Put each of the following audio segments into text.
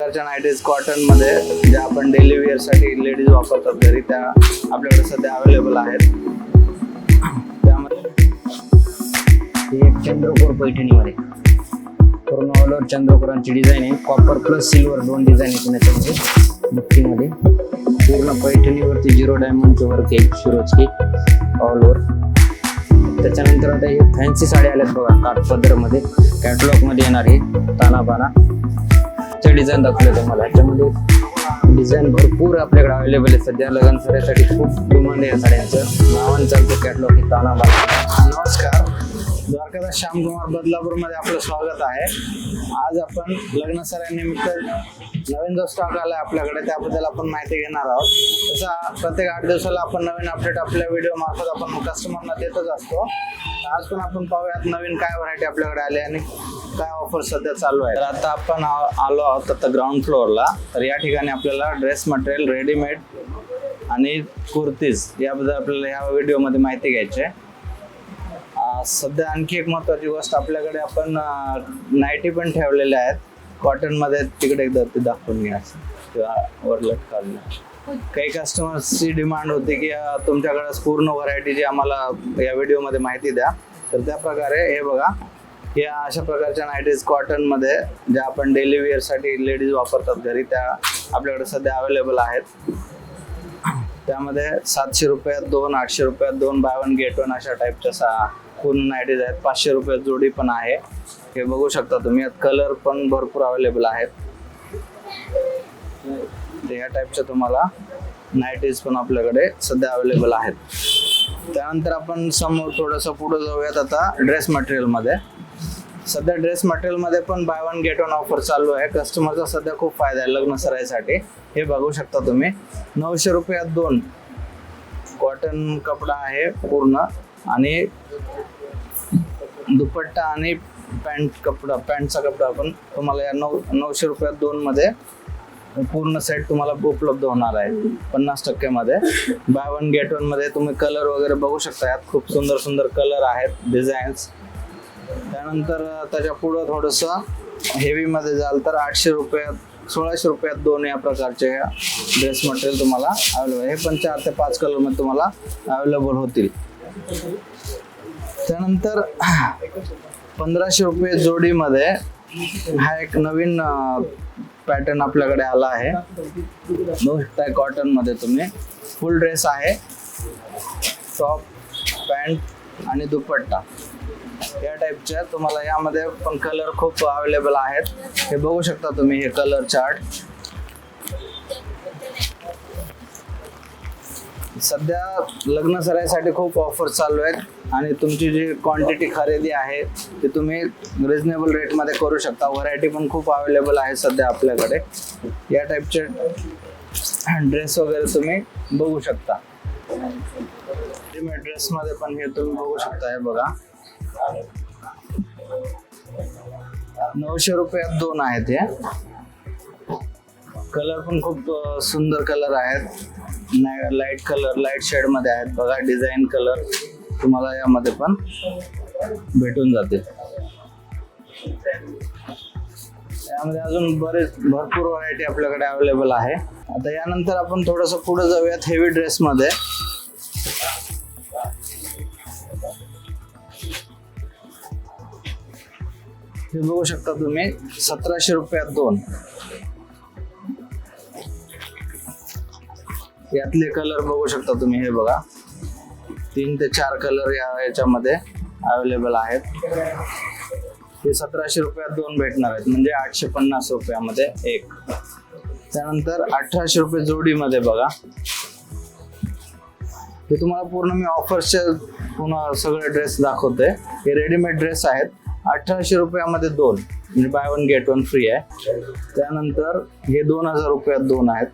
प्रकारच्या नाईटीज कॉटन मध्ये ज्या आपण डेली वेअर साठी लेडीज वापरतात घरी, त्या आपल्याकडे सध्या अवेलेबल आहेत. त्यामध्ये ही एक चंद्रकोर पैठणीमध्ये पूर्ण ऑल ओव्हर चंद्रकोरांची डिझाईन आहे. कॉपर प्लस सिल्वर दोन डिझाईन आहेत त्याच्यामध्ये. बुट्टीमध्ये पूर्ण पैठणीवरती 0 डायमंडचे वर्क आहे शिरोजकी ऑल ओव्हर. त्याच्यानंतर आता हे फॅन्सी साड्या आल्यात बघा, काठपदरमध्ये कॅटलॉग मध्ये येणार आहे. तानाबाना चे डिझाईन दाखवले तुम्हाला. याच्यामध्ये डिझाईन भरपूर आपल्याकडे अवेलेबल आहे. सध्या लग्न साड्यासाठी खूप डिमांड आहे या साड्यांचं. नावान चालतं कॅटलॉग ही तानाबाना. नमस्कार, द्वारकादास श्यामकुमार बदलापूरमध्ये आपलं स्वागत आहे. आज आपण लग्न सरांनिमित्त नवीन जो स्टॉक आला आपल्याकडे त्याबद्दल आपण माहिती घेणार आहोत. तसा प्रत्येक 8 दिवसाला आपण नवीन अपडेट आपल्या व्हिडिओ मार्फत आपण कस्टमरना देतच असतो. आज पण आपण पाहूयात नवीन काय व्हरायटी आपल्याकडे आली आणि काय ऑफर सध्या चालू आहे. तर आता आपण आलो आहोत आता ग्राउंड फ्लोअरला. तर या ठिकाणी आपल्याला ड्रेस मटेरियल, रेडीमेड आणि कुर्तीज याबद्दल आपल्याला या व्हिडिओमध्ये माहिती घ्यायची आहे. सध्या आणखी एक महत्त्वाची गोष्ट, आपल्याकडे आपण नाईटी पण ठेवलेल्या आहेत कॉटनमध्ये. तिकडे एकदा ते दाखवून घ्या किंवा वर लटकावून. काही कस्टमर्सची डिमांड होती की तुमच्याकडे पूर्ण व्हरायटीची आम्हाला या व्हिडिओमध्ये माहिती द्या. तर त्या प्रकारे हे बघा, या अशा प्रकारच्या नाईटीज कॉटनमध्ये ज्या आपण डेली वेअरसाठी लेडीज वापरतात घरी, त्या आपल्याकडे सध्या अवेलेबल आहेत. त्यामध्ये 700 रुपयात 2, 800 रुपयात 2, बाय 1 गेट 1 अशा टाईपच्या पूर्ण नाईटीज आहेत. 500 रुपयात जोडी पण आहे. हे बघू शकता तुम्ही. यात कलर पण भरपूर अवेलेबल आहेत. या टाईपच्या तुम्हाला नाईटीज पण आपल्याकडे सध्या अवेलेबल आहेत. त्यानंतर आपण समोर थोडंसं पुढे जाऊयात आता ड्रेस मटेरियलमध्ये. सध्या ड्रेस मटेरियलमध्ये पण बाय 1 गेट 1 ऑफर चालू आहे. कस्टमरचा सध्या खूप फायदा आहे लग्न सराईसाठी. हे बघू शकता तुम्ही. 900 रुपयात 2 कॉटन कपडा आहे पूर्ण, आणि दुपट्टा आणि पॅन्टचा कपडा पण तुम्हाला या 900 रुपयात 2 मध्ये पूर्ण सेट तुम्हाला उपलब्ध होणार आहे 50% मध्ये. बाय 1 गेट 1 मध्ये तुम्ही कलर वगैरे बघू शकता. यात खूप सुंदर सुंदर कलर आहेत, डिझाईन्स. त्यानंतर त्याच्या पुढं थोडंसं हेवी मध्ये जाल तर 800 रुपयात 1600 रुपयात 2 या प्रकारचे ड्रेस मटेरियल तुम्हाला अवेलेबल. हे पण 4 ते 5 कलर मध्ये तुम्हाला अवेलेबल होतील. त्यानंतर 1500 रुपये जोडीमध्ये हा एक नवीन पॅटर्न आपल्याकडे आला आहे. कॉटन मध्ये तुम्ही फुल ड्रेस आहे, टॉप, पॅन्ट आणि दुपट्टा या टाईपच्या तुम्हाला. यामध्ये पण कलर खूप अवेलेबल आहेत. हे बघू शकता तुम्ही, हे कलर चार्ट. सध्या लग्न सराईसाठी खूप ऑफर चालू आहेत आणि तुमची जी क्वांटिटी खरेदी आहे ती तुम्ही रिजनेबल रेटमध्ये करू शकता. व्हरायटी पण खूप अवेलेबल आहे सध्या आपल्याकडे. या टाईपचे ड्रेस वगैरे तुम्ही बघू शकता. रेडीमेड ड्रेसमध्ये पण हे तुम्ही बघू शकता. हे बघा, 900 रुपयात 2 आहेत. हे कलर पण खूप सुंदर कलर आहेत. लाईट कलर, लाईट शेड मध्ये आहेत बघा. डिझाईन कलर तुम्हाला यामध्ये पण भेटून जाते. यामध्ये अजून भरपूर व्हरायटी आपल्याकडे अवेलेबल आहे. आता यानंतर आपण थोडंसं पुढे जाऊयात हेवी ड्रेस मध्ये. हे बघू शकता तुम्ही, 1700 रुपयात 2. यातले कलर बघू शकता तुम्ही. हे बघा, 3 ते 4 कलर याच्यामध्ये अवेलेबल आहेत. हे 1700 रुपयात 2 भेटणार आहेत, म्हणजे 850 रुपयामध्ये एक. त्यानंतर 1800 रुपये जोडीमध्ये बघा. हे तुम्हाला पूर्ण मी ऑफर्सचे पुन्हा सगळे ड्रेस दाखवतोय. हे रेडीमेड ड्रेस आहेत. 1800 रुपयामध्ये 2, म्हणजे बाय 1 गेट 1 फ्री आहे. त्यानंतर हे 2000 रुपयात 2 आहेत.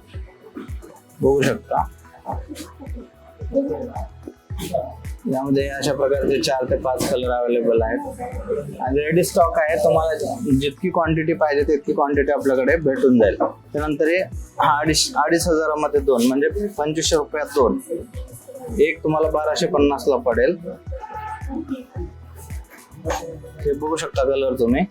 बघू शकता. यामध्ये अशा प्रकारचे 4 ते 5 कलर अवेलेबल आहेत आणि रेडी स्टॉक आहे. तुम्हाला जितकी क्वांटिटी पाहिजे तितकी क्वांटिटी आपल्याकडे भेटून जाईल. त्यानंतर हे 2500 मध्ये 2, म्हणजे 2500 रुपयात 2. एक तुम्हाला 1250 ला पडेल. हे बघू शकता कलर तुम्ही.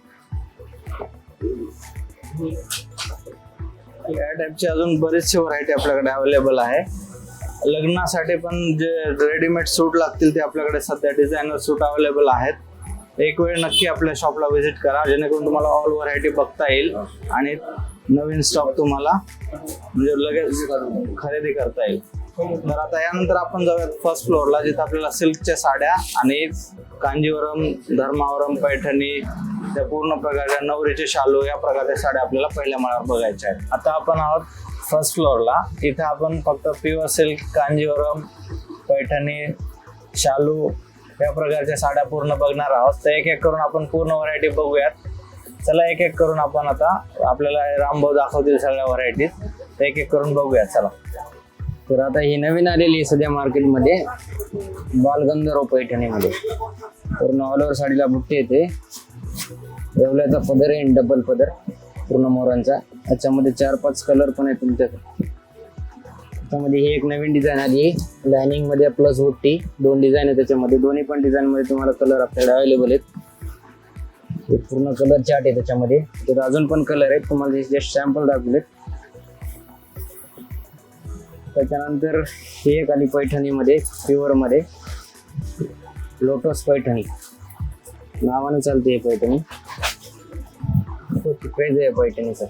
या टाईपची अजून बरीचशी व्हरायटी आपल्याकडे अवेलेबल आहे. लग्नासाठी पण जे रेडीमेड सूट लागतील ते आपल्याकडे सध्या डिझायनर सूट अवेलेबल आहेत. एक वेळ नक्की आपल्या शॉपला व्हिजिट करा, जेणेकरून तुम्हाला ऑल व्हरायटी बघता येईल आणि नवीन स्टॉक तुम्हाला म्हणजे लगेच खरेदी करता येईल. तर आता यानंतर आपण जाऊयात फर्स्ट फ्लोअरला, जिथे आपल्याला सिल्कच्या साड्या आणि कांजीवरम, धर्मावरम, पैठणी, त्या पूर्ण प्रकारच्या नवरीचे शालू या प्रकारच्या साड्या आपल्याला पहिल्या माळ्यावर बघायच्या आहेत. आता आपण आहोत फर्स्ट फ्लोअरला. इथे आपण फक्त प्युअर सिल्क, कांजीवरम, पैठणी, शालू या प्रकारच्या साड्या पूर्ण बघणार आहोत. तर एक एक करून आपण पूर्ण व्हरायटी बघूयात. चला एक एक करून आपण आता आपल्याला रामभाऊ दाखवतील सगळ्या व्हरायटीज, तर एक एक करून बघूयात. चला. तर आता ही नवीन आलेली आहे सध्या मार्केटमध्ये बालगंधर्व पैठणीमध्ये. पूर्ण ऑल ओव्हर साडीला बुट्टी येते, येवल्याचा पदर आहे, डबल पदर पूर्ण मोरांचा. याच्यामध्ये 4-5 कलर पण आहे तुमच्याकडे. त्याच्यामध्ये ही एक नवीन डिझाईन आली आहे लायनिंग मध्ये प्लस बुट्टी. 2 डिझाईन आहे त्याच्यामध्ये, दोन्ही पण डिझाईन मध्ये तुम्हाला कलर आपल्याकडे अवेलेबल आहेत. हे पूर्ण कलर चार्ट आहे त्याच्यामध्ये. तर अजून पण कलर आहेत, तुम्हाला जस्ट सॅम्पल दाखवलेत. त्याच्यानंतर ही एक आली पैठणीमध्ये प्युअर मध्ये, लोटस पैठणी नावानं चालते ही पैठणी. खूप क्रेज आहे पैठणीचा.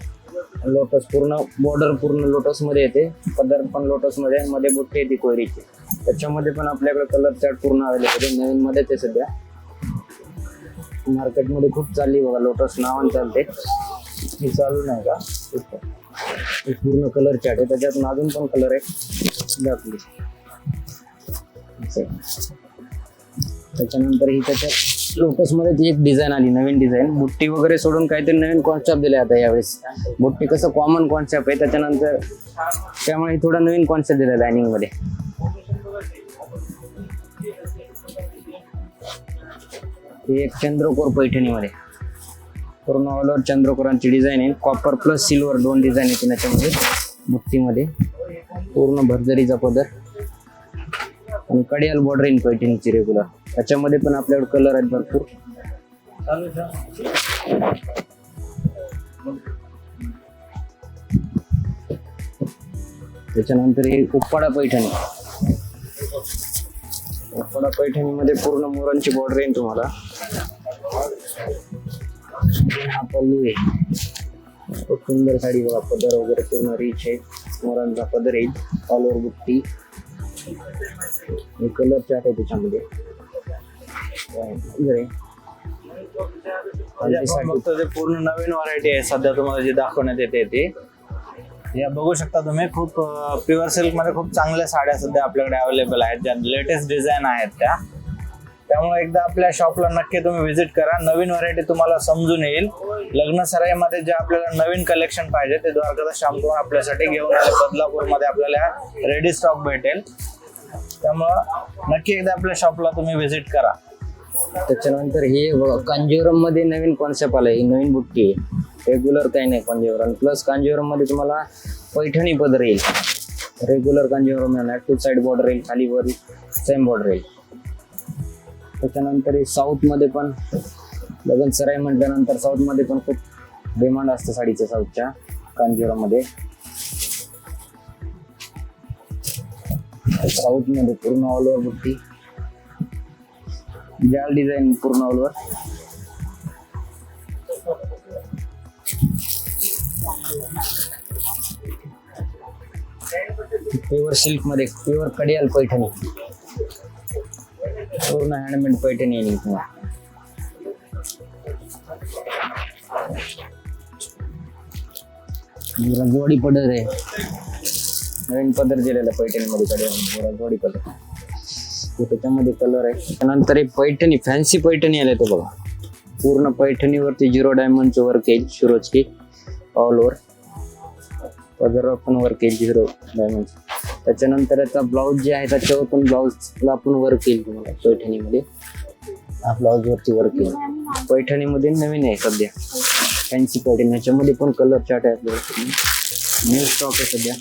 लोटस पूर्ण बॉर्डर पूर्ण लोटस मध्ये येते, पदर पण लोटस मध्ये, मध्ये बुट्टी येते कोयरीची. त्याच्यामध्ये पण आपल्याकडे कलर चार्ट पूर्ण अवेलेबल आहे. नवीन मध्ये ते सध्या मार्केटमध्ये खूप चालली बघा, लोटस नावानं चालते. ही चालू नाही का? एक पूर्ण कलर चार्ट आहे, त्याच्यात अजून पण कलर आहे दाखवले. त्याच्यानंतर ही त्याच्यात लोटस मध्ये एक डिझाईन आली, नवीन डिझाईन. बुट्टी वगैरे सोडून काहीतरी नवीन कॉन्सेप्ट दिले आता यावेळेस. बुट्टी कसं कॉमन कॉन्सेप्ट आहे, त्याच्यानंतर त्यामुळे थोडा नवीन कॉन्सेप्ट दिला लायनिंग मध्ये. ही एक चंद्रकोर पैठणीमध्ये पूर्ण ऑल ओव्हर चंद्रकोरांची डिझाईन आहे. कॉपर प्लस सिल्वर 2 डिझाईन येते त्याच्यामध्ये. बुट्टीमध्ये पूर्ण भरजरीचा पदर आणि कडियाल बॉर्डर इन पैठणीची रेग्युलर. त्याच्यामध्ये पण आपल्याकडे कलर आहेत भरपूर. त्याच्यानंतर ही उप्पाडा पैठणी. उप्पाडा पैठणीमध्ये पूर्ण मोरांची बॉर्डर येईल तुम्हाला. हा पल्लू आहे, खूप सुंदर साडी बघा. पदर वगैरे पूर्ण रिच आहे, मोरांचा पदर येईल, ऑल ओव्हर बुट्टी. कलर चार्ट आहे त्याच्यामध्ये. फक्त जे पूर्ण नवीन व्हरायटी आहे सध्या तुम्हाला जी दाखवण्यात येते ती या बघू शकता तुम्ही. खूप प्युअर सिल्क मध्ये खूप चांगल्या साड्या सध्या आपल्याकडे अवेलेबल आहेत, ज्या लेटेस्ट डिझाईन आहेत त्या. त्यामुळे एकदा आपल्या शॉपला नक्की तुम्ही व्हिजिट करा. नवीन व्हरायटी तुम्हाला समजून येईल. लग्न सराईमध्ये जे आपल्याला नवीन कलेक्शन पाहिजे ते द्वारकादास श्यामकुमार आपल्यासाठी घेऊन आले. बदलापूरमध्ये आपल्याला रेडी स्टॉक भेटेल. त्यामुळं नक्की एकदा आपल्या शॉपला तुम्ही व्हिजिट करा. त्याच्यानंतर हे कांजीवरम मध्ये नवीन कॉन्सेप्ट आलाय. ही नवीन बुट्टी आहे, रेग्युलर काही नाही कांजीवरम. प्लस कांजीवरम मध्ये तुम्हाला पैठणी पदर येईल. रेग्युलर कांजीवरम येणार, 2 साइड बॉर्डर येईल, खाली वर सेम बॉर्डर येईल. त्याच्यानंतर साऊथ मध्ये पण लग्न सराई म्हटल्यानंतर साऊथ मध्ये पण खूप डिमांड असतं साडीच्या साऊथच्या कांजीवरम मध्ये. साऊथ मध्ये पूर्ण ऑल ओव्हर बुट्टी, जाल डिझाईन पूर्ण ऑल ओव्हर. प्युअर सिल्क मध्ये प्युअर कडियाल पैठणी, पूर्ण हँडमेड पैठणी आहे तुम्हाला. जोडी पदर आहे, नवीन पदर दिलेला पैठणीमध्ये कडियाल जोडी पदर. त्याच्यामध्ये कलर आहे. त्यानंतर एक पैठणी, फॅन्सी पैठणी आले तो बघा. पूर्ण पैठणीवरती 0 डायमंडचं वर्क येईल, शिरोजकी ऑल ओव्हर. पदरावर पण वर्क येईल 0 डायमंड. त्याच्यानंतर याचा ब्लाऊज जे आहे त्याच्यावर पण ब्लाऊजला पण वर्क येईल तुम्हाला पैठणीमध्ये. हा ब्लाऊज वरती वर्क येईल. पैठणीमध्ये नवीन आहे सध्या फॅन्सी पैठणी. ह्याच्यामध्ये पण कलर चार्ट आहे आपल्याला, न्यू स्टॉक आहे सध्या.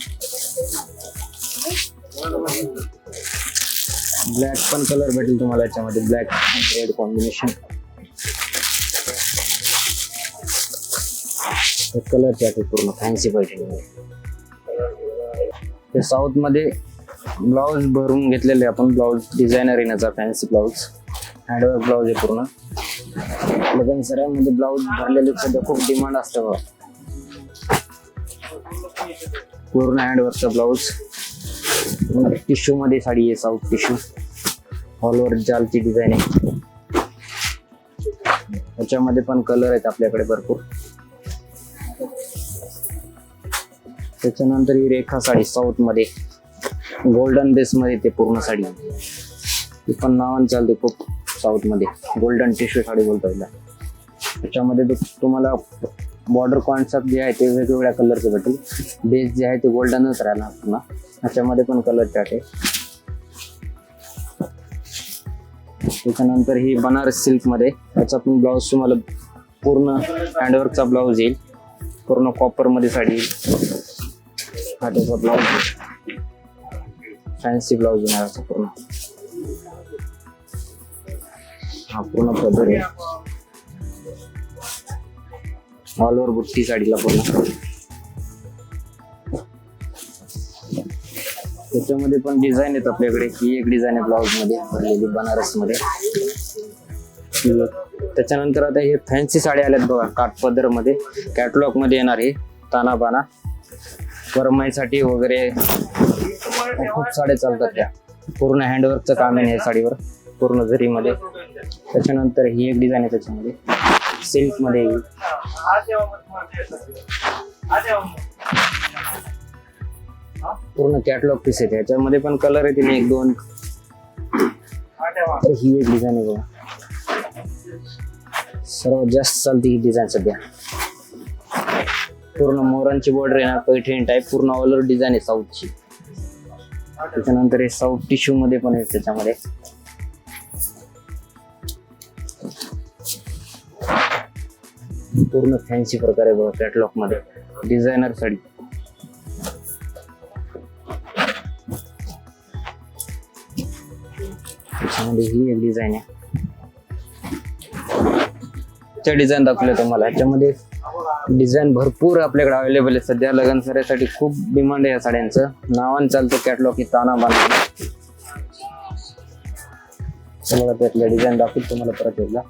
ब्लॅक पण कलर भेटेल तुम्हाला याच्यामध्ये, black red combination. Colour chart आहे पूर्ण फॅन्सी पैठणी. ते साऊथ मध्ये ब्लाउज भरून घेतलेले आपण, ब्लाउज डिझायनर येण्याचा फॅन्सी ब्लाउज, हँडवर्क ब्लाउज आहे पूर्ण. लग्न सरांमध्ये ब्लाउज भरलेले सध्या खूप डिमांड असतं बघा. पूर्ण हँडवर्कचा ब्लाउज, टिश्यू मध्ये साडी आहे, साऊथ टिश्यू, ऑल ओव्हर जालची डिझाईन आहे. त्याच्यामध्ये पण कलर आहेत आपल्याकडे भरपूर. त्याच्यानंतर ही रेखा साडी साऊथ मध्ये गोल्डन बेस मध्ये ते पूर्ण साडी, ती पण नावान चालते खूप साऊथ मध्ये. गोल्डन टिश्यू साडी बोलतो तिला. त्याच्यामध्ये तुम्हाला बॉर्डर कॉन्सेप्ट जे आहे ते वेगवेगळ्या कलरचे भेटेल. बेस जे आहे ते गोल्डनच राहणार पुन्हा. त्याच्यामध्ये पण कलर चार्ट आहे. त्याच्यानंतर ही बनारस सिल्क मध्ये, त्याचा पण ब्लाउज तुम्हाला पूर्ण हँडवर्कचा ब्लाउज येईल, पूर्ण कॉपर मध्ये साडी येईल. हा त्याचा ब्लाउज, फॅन्सी ब्लाउज येणार असा पूर्ण. हा पूर्ण पदर आहे, ऑल ओव्हर बुट्टी साडीला पूर्ण. त्याच्यामध्ये पण डिझाईन आहेत आपल्याकडे. ही एक डिझाईन आहे ब्लाउज मध्ये भरलेली बनारस मध्ये. त्याच्यानंतर आता हे फॅन्सी साड्या आल्यात बघा, काठ पदर मध्ये, कॅटलॉग मध्ये येणार. हे ताना बाना वरमाईसाठी वगैरे खूप साड्या चालतात त्या. पूर्ण हँडवर्कचं काम आहे या साडीवर, पूर्ण जरीमध्ये. त्याच्यानंतर ही एक डिझाईन आहे त्याच्यामध्ये, सिल्क मध्ये. पूर्ण कॅटलॉग पीस आहे, त्याच्यामध्ये पण कलर आहे तिने एक दोन. ही एक डिझाईन आहे बघा, सर्वात जास्त चालते ही डिझाईन सध्या. पूर्ण मोरांची बॉर्डर येणार, पैठणी टाईप, पूर्ण ऑल ओव्हर डिझाईन आहे साऊथची. त्याच्यानंतर हे साऊथ टिश्यू मध्ये पण आहे त्याच्यामध्ये. पूर्ण फॅन्सी प्रकार आहे बघा कॅटलॉग मध्ये, डिझायनर साडी. त्याच्यामध्ये ही एक डिझाईन आहे. त्या डिझाईन दाखवले तुम्हाला. ह्याच्यामध्ये डिझाईन भरपूर आपल्याकडे अवेलेबल आहे सध्या. लग्न सराईसाठी खूप डिमांड आहे या साड्यांचं. नावान चालतं कॅटलॉग ही ताना बाना. तुम्हाला त्यातल्या डिझाईन दाखवतो तुम्हाला परत एकदा.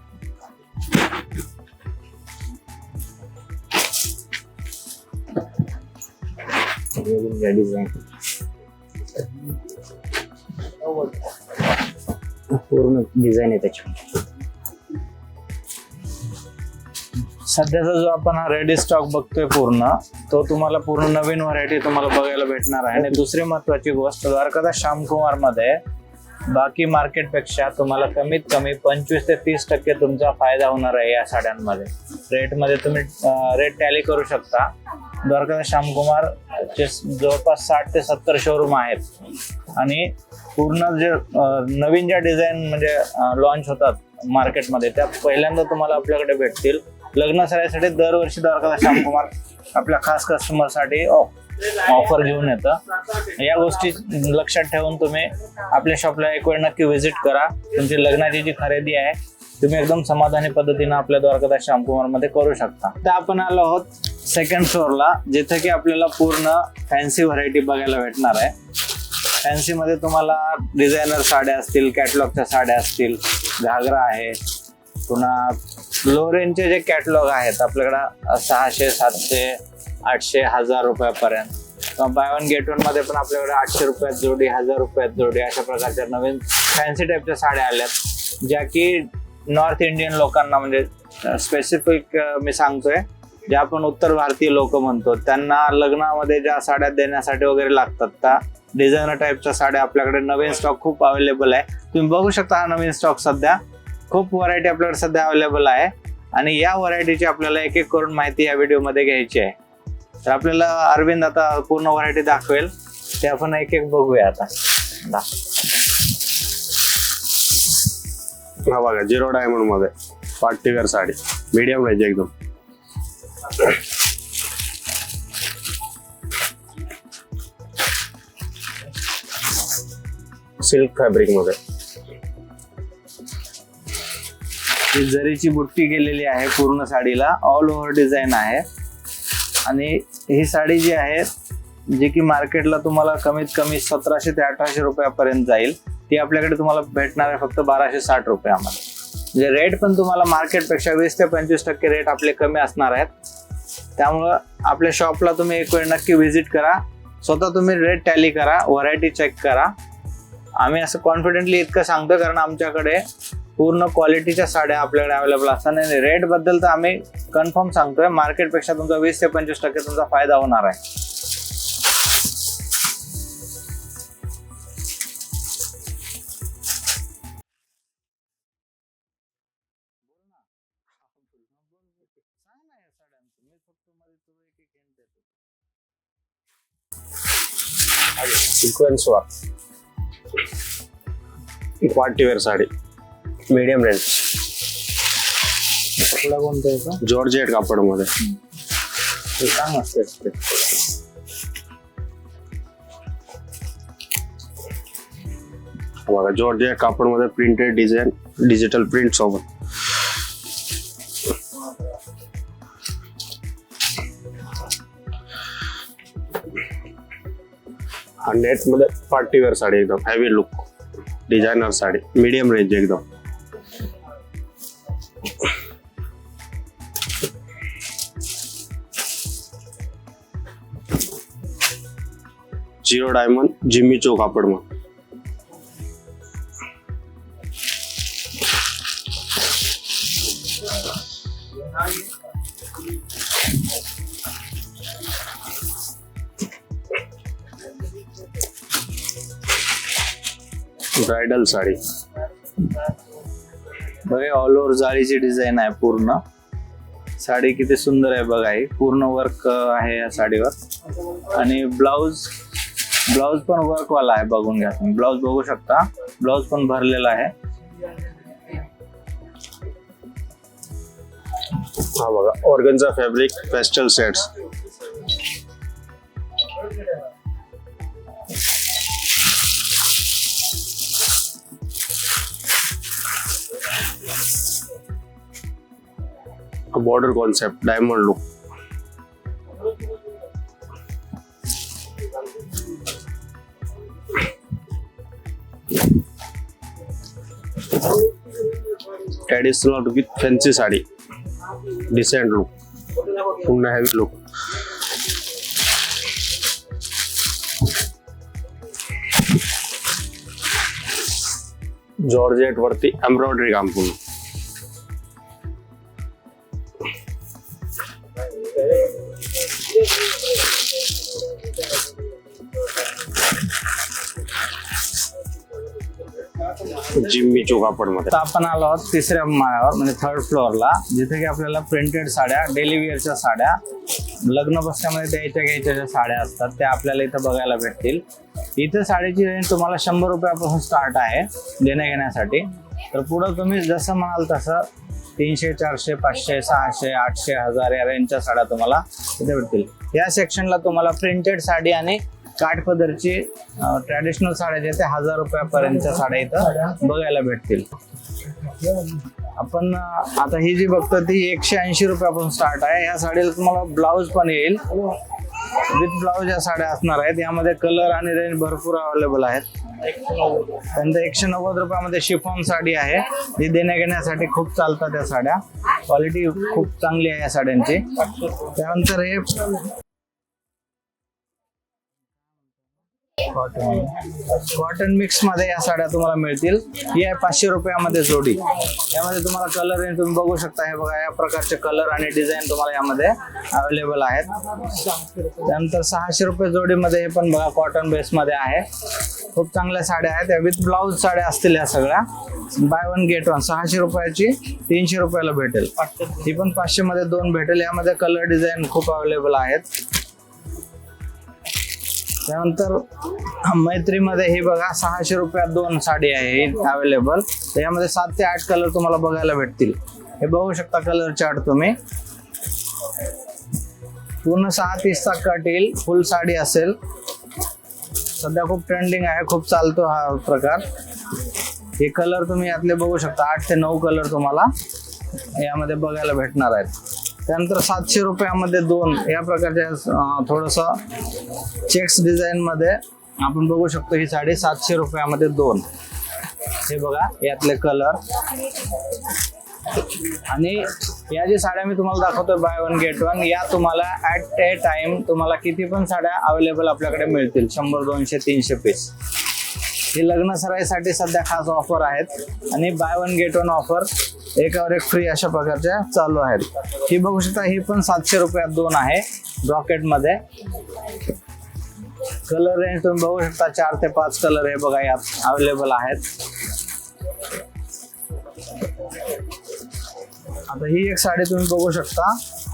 डिझाईन पूर्ण डिझाईन आहे त्याची. सध्याचा जो आपण हा रेडी स्टॉक बघतोय पूर्ण, तो तुम्हाला पूर्ण नवीन व्हरायटी तुम्हाला बघायला भेटणार आहे. आणि दुसरी महत्वाची गोष्ट, द्वारकादास श्यामकुमार मध्ये बाकी मार्केट पेक्षा तुम्हाला कमीत कमी 25 ते 30% तुमचा फायदा होणार आहे या साड्यांमध्ये. रेट मध्ये तुम्ही रेट टॅली करू शकता. द्वारकादास श्यामकुमार चे जवळपास 60 ते 70 शोरूम आहेत. आणि पूर्ण जे नवीन ज्या डिझाईन म्हणजे लॉन्च होतात मार्केटमध्ये, त्या पहिल्यांदा तुम्हाला आपल्याकडे भेटतील. लग्न सराईसाठी दरवर्षी द्वारकादास श्यामकुमार आपल्या खास कस्टमरसाठी ऑफर घेऊन येतं. या गोष्टी लक्षात ठेवून तुम्ही आपल्या शॉपला एक वेळ नक्की व्हिजिट करा. तुमची लग्नाची जी खरेदी आहे तुम्ही एकदम समाधानी पद्धतीने आपल्या द्वारकादास श्यामकुमार मध्ये करू शकता. तर आपण आलो आहोत सेकंड फ्लोअरला, जिथे की आपल्याला पूर्ण फॅन्सी व्हरायटी बघायला भेटणार आहे. फॅन्सी मध्ये तुम्हाला डिझायनर साड्या असतील, कॅटलॉगच्या साड्या असतील, घागरा आहे, पुन्हा लो रेंजचे जे कॅटलॉग आहेत आपल्याकडे 600, 700, 800, 1000 रुपयापर्यंत. बाय वन गेट वन मध्ये पण आपल्याकडे 800 रुपयात जोडी, 1000 रुपयात जोडी, अशा प्रकारच्या नवीन फॅन्सी टाईपच्या साड्या आल्यात, ज्या की नॉर्थ इंडियन लोकांना म्हणजे स्पेसिफिक मी सांगतोय, जे आपण उत्तर भारतीय लोक म्हणतो, त्यांना लग्नामध्ये ज्या साड्या देण्यासाठी वगैरे लागतात, त्या डिझायनर टाईपच्या साड्या आपल्याकडे नवीन स्टॉक खूप अवेलेबल आहे. तुम्ही बघू शकता हा नवीन स्टॉक. सध्या खूप व्हरायटी आपल्याकडे सध्या अवेलेबल आहे. आणि या व्हरायटीची आपल्याला एक एक करून माहिती या व्हिडिओमध्ये घ्यायची आहे. तर आपल्याला अरविंद आता पूर्ण व्हरायटी दाखवेल, ते आपण एक एक बघूया आता. हा बघा, झिरो डायमंड मध्ये पार्टीवेअर साडी, मीडियम रेंज एकदम. सिल्क फॅब्रिक मध्ये ही जरीची बुट्टी केलेली आहे पूर्ण साडीला, ऑल ओव्हर डिझाईन आहे. आणि ही साडी जी आहे जी की मार्केटला तुम्हाला कमीत कमी 1700 ते 1800 रुपयापर्यंत जाईल, ती आपल्याकडे तुम्हाला भेटणार आहे फक्त 1260 रुपयामध्ये. म्हणजे रेट पण तुम्हाला मार्केटपेक्षा 20 ते 25% रेट आपले कमी असणार आहेत. त्यामुळं आपल्या शॉपला तुम्ही एक वेळ नक्की व्हिजिट करा, स्वतः तुम्ही रेट टॅली करा, व्हरायटी चेक करा. आम्ही असं कॉन्फिडेंटली इतकं सांगतो कारण आमच्याकडे पूर्ण क्वालिटीच्या साड्या आपल्याकडे अवेलेबल असतात आणि रेट बद्दल तर आम्ही कन्फर्म सांगतोय, मार्केटपेक्षा तुमचा 20 ते 25% तुमचा फायदा होणार आहे. Sequence work party wear sari medium range, कुठला कोणतं आहे का? जॉर्जेट कापडमध्ये. हे छान असते. बघा जॉर्जेट कापडमध्ये प्रिंटेड डिझाईन, डिजिटल प्रिंट सोबत. हा नेट मध्ये पार्टीवेअर साडी, एकदम heavy look designer sari, medium range एकदम. जिरो डायमंड जिम्मी चो कापड मग. ब्रायडल साडी बघा, ऑल ओव्हर जाळीची डिझाईन आहे पूर्ण. साडी किती सुंदर आहे बघा, ही पूर्ण वर्क आहे या साडीवर आणि ब्लाउज पण वर्क वाला आहे. बघून घ्या तुम्ही, ब्लाउज बघू शकता, ब्लाउज पण भरलेला आहे. हा बघा organza fabric pastel sets. Border concept, diamond look. Traditional with fancy sari, decent look, पूर्ण हेवी लुक. जॉर्जेट वरती एम्ब्रॉयडरी काम पूर्ण. जिम्मी चो कापड मध्ये. आता आपण आलो आहोत तिसऱ्या माळ्यावर म्हणजे थर्ड फ्लोअरला, जिथे की आपल्याला प्रिंटेड साड्या, डेली वेअरच्या साड्या, लग्न बसण्यामध्ये घ्यायच्या ज्या साड्या असतात त्या आपल्याला इथं बघायला भेटतील. इथं साडीची रेंज तुम्हाला 100 रुपयापासून स्टार्ट आहे देण्या घेण्यासाठी. तर पुढं तुम्ही जसं म्हणाल तसं 300, 400, 500, 600, 800, 1000 या रेंजच्या साड्या तुम्हाला इथे भेटतील. या सेक्शनला तुम्हाला प्रिंटेड साडी आणि काठपदरची ट्रॅडिशनल साड्या जे ते 1000 रुपयापर्यंतच्या साड्या इथं बघायला भेटतील. आपण आता ही जी बघतो ती 180 रुपयापासून स्टार्ट आहे. या साडीला तुम्हाला ब्लाऊज पण येईल, विथ ब्लाऊज या साड्या असणार आहेत. यामध्ये कलर आणि रेंज भरपूर अवेलेबल आहेत. त्यानंतर 190 रुपयामध्ये शिफॉन साडी आहे, जी देण्या घेण्यासाठी खूप चालतात या साड्या. क्वालिटी खूप चांगली आहे या साड्यांची. त्यानंतर हे कॉटन मिक्स मध्ये या साड्या तुम्हाला मिळतील. ही आहे 500 रुपयामध्ये जोडी. यामध्ये तुम्हाला कलर रेंज तुम्ही बघू शकता. हे बघा, या प्रकारचे कलर आणि डिझाईन तुम्हाला यामध्ये अवेलेबल आहेत. त्यानंतर 600 रुपये जोडीमध्ये हे पण बघा कॉटन बेस मध्ये आहे. खूप चांगल्या साड्या आहेत. या विथ ब्लाऊज साड्या असतील या सगळ्या. बाय वन गेट वन, 600 रुपयाची 300 रुपयाला भेटेल. ही पण 500 मध्ये 2 भेटेल. यामध्ये कलर डिझाईन खूप अवेलेबल आहेत. त्यानंतर मैत्रीमध्ये हे बघा 600 रुपयात 2 साडी आहे अवेलेबल. त्यामध्ये 7 ते 8 कलर तुम्हाला बघायला भेटतील. हे बघू शकता कलर चार्ट तुम्ही. पूर्ण 6 पीसचा कट येईल. फुल साडी असेल. सध्या खूप ट्रेंडिंग आहे, खूप चालतो हा प्रकार. हे कलर तुम्ही यातले बघू शकता. 8 ते 9 कलर तुम्हाला यामध्ये बघायला भेटणार आहेत. त्यानंतर 700 रुपयामध्ये 2 या प्रकारच्या थोडस चेक्स डिझाईन मध्ये आपण बघू शकतो. ही साडी 700 रुपयामध्ये 2. हे बघा यातले कलर. आणि या जी साड्या मी तुम्हाला दाखवतोय बाय 1 गेट 1, या तुम्हाला ऍट ए टाइम तुम्हाला किती पण साड्या अवेलेबल आपल्याकडे मिळतील. 100, 200, 300 पीस. ही लग्न सराईसाठी सध्या खास ऑफर आहेत आणि बाय 1 गेट 1 ऑफर एकावर एक फ्री अशा प्रकारच्या चालू आहेत. ही बघू शकता, ही पण 700 रुपयात 2 आहे ब्रॉकेट मध्ये. कलर रेंज तुम्ही बघू शकता 4 ते 5 कलर हे बघा यात अवेलेबल आहेत. आता ही एक साडी तुम्ही बघू शकता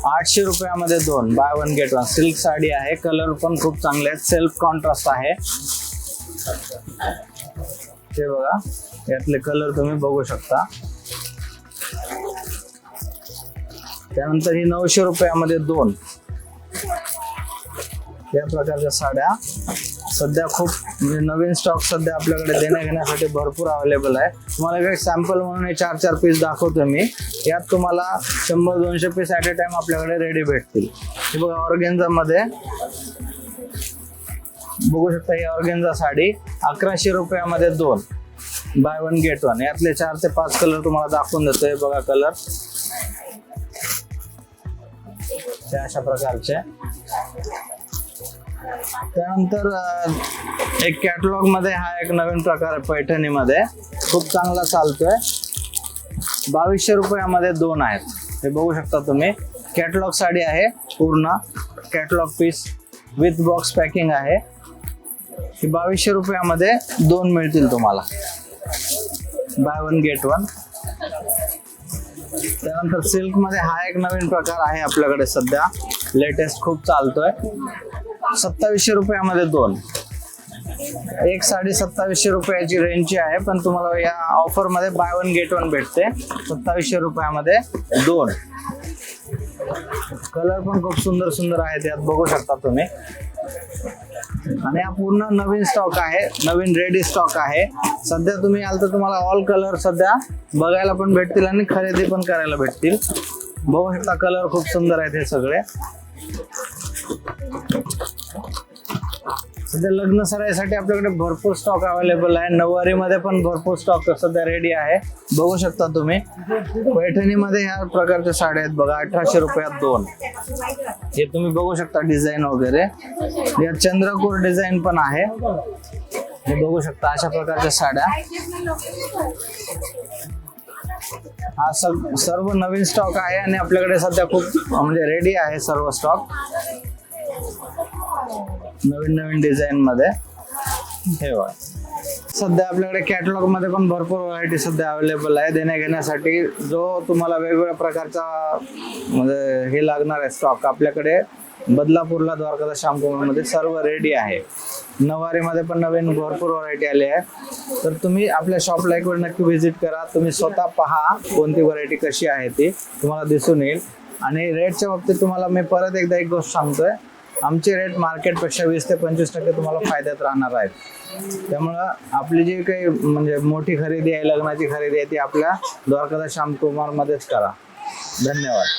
800 रुपयामध्ये 2 बाय 1 गेट 1 सिल्क साडी आहे. कलर पण खूप चांगले आहेत, सेल्फ कॉन्ट्रास्ट आहे. हे बघा यातले कलर तुम्ही बघू शकता. त्यानंतर ही 900 रुपयामध्ये 2 या प्रकारच्या साड्या सध्या खूप म्हणजे नवीन स्टॉक सध्या आपल्याकडे देण्या घेण्यासाठी भरपूर अवेलेबल आहे. तुम्हाला एक सॅम्पल म्हणून हे 4-4 पीस दाखवतो मी. यात तुम्हाला 100-200 पीस ऍट ए टाइम आपल्याकडे रेडी भेटतील. हे बघा ऑर्गेन्झा मध्ये बघू शकता, ही ऑर्गेन्झा साडी 1100 रुपयामध्ये 2 बाय 1 गेट 1. यातले 4 ते 5 कलर तुम्हाला दाखवून देतो. हे बघा कलर अशा प्रकारचे. त्यानंतर एक कॅटलॉग मध्ये हा एक नवीन प्रकार आहे पैठणी मध्ये, खूप चांगला चालतोय. 2200 रुपयामध्ये 2 आहेत. हे बघू शकता तुम्ही. कॅटलॉग साडी आहे, पूर्ण catalogue piece with box packing आहे. ही 2200 रुपयामध्ये 2 मिळतील तुम्हाला बाय 1 गेट 1. त्यानंतर सिल्क मध्ये हा एक नवीन प्रकार आहे आपल्याकडे सध्या लेटेस्ट, खूप चालतोय. 2700 रुपयामध्ये 2. एक साडी 2700 रुपयाची रेंजची आहे, पण तुम्हाला या ऑफर मध्ये बाय 1 गेट 1 भेटते 2700 रुपयामध्ये 2. कलर पण खूप सुंदर सुंदर आहेत यात बघू शकता तुम्ही. आणि हा पूर्ण नवीन स्टॉक आहे, नवीन रेडी स्टॉक आहे. सध्या तुम्ही आल तर तुम्हाला ऑल कलर सध्या बघायला पण भेटतील आणि खरेदी पण करायला भेटतील. बघू शकता कलर खूप सुंदर आहेत हे सगळे. सध्या लग्न सराईसाठी आपल्याकडे भरपूर स्टॉक अवेलेबल आहे. नऊवारी मध्ये पण भरपूर स्टॉक सध्या रेडी आहे, बघू शकता तुम्ही. पैठणी मध्ये ह्या प्रकारच्या साड्या आहेत बघा 1800 रुपयात 2. हे तुम्ही बघू शकता डिझाईन वगैरे. यात चंद्रकोर डिझाईन पण आहे, हे बघू शकता अशा प्रकारच्या साड्या. हा सर्व नवीन स्टॉक आहे आणि आपल्याकडे सध्या खूप म्हणजे रेडी आहे सर्व स्टॉक नवीन नवीन डिझाईन मध्ये. हे बघा सध्या आपल्याकडे कॅटलॉग मध्ये पण भरपूर व्हरायटी सध्या अवेलेबल आहे देण्या घेण्यासाठी. जो तुम्हाला वेगवेगळ्या प्रकारचा म्हणजे हे लागणार आहे स्टॉक आपल्याकडे बदलापूरला द्वारकादास श्यामकुमार मध्ये सर्व रेडी आहे. नऊवारी मध्ये पण नवीन भरपूर व्हरायटी आली आहे. तर तुम्ही आपल्या शॉपला एक वेळ नक्की व्हिजिट करा. तुम्ही स्वतः पहा कोणती व्हरायटी कशी आहे ती तुम्हाला दिसून येईल. आणि रेटच्या बाबतीत तुम्हाला मी परत एकदा एक गोष्ट सांगतोय, आमचे रेट मार्केटपेक्षा 20 ते 25% तुम्हाला फायद्यात राहणार आहेत. त्यामुळं आपली जी काही म्हणजे मोठी खरेदी आहे, लग्नाची खरेदी आहे, ती आपल्या द्वारकादास श्यामकुमार मध्येच करा. धन्यवाद.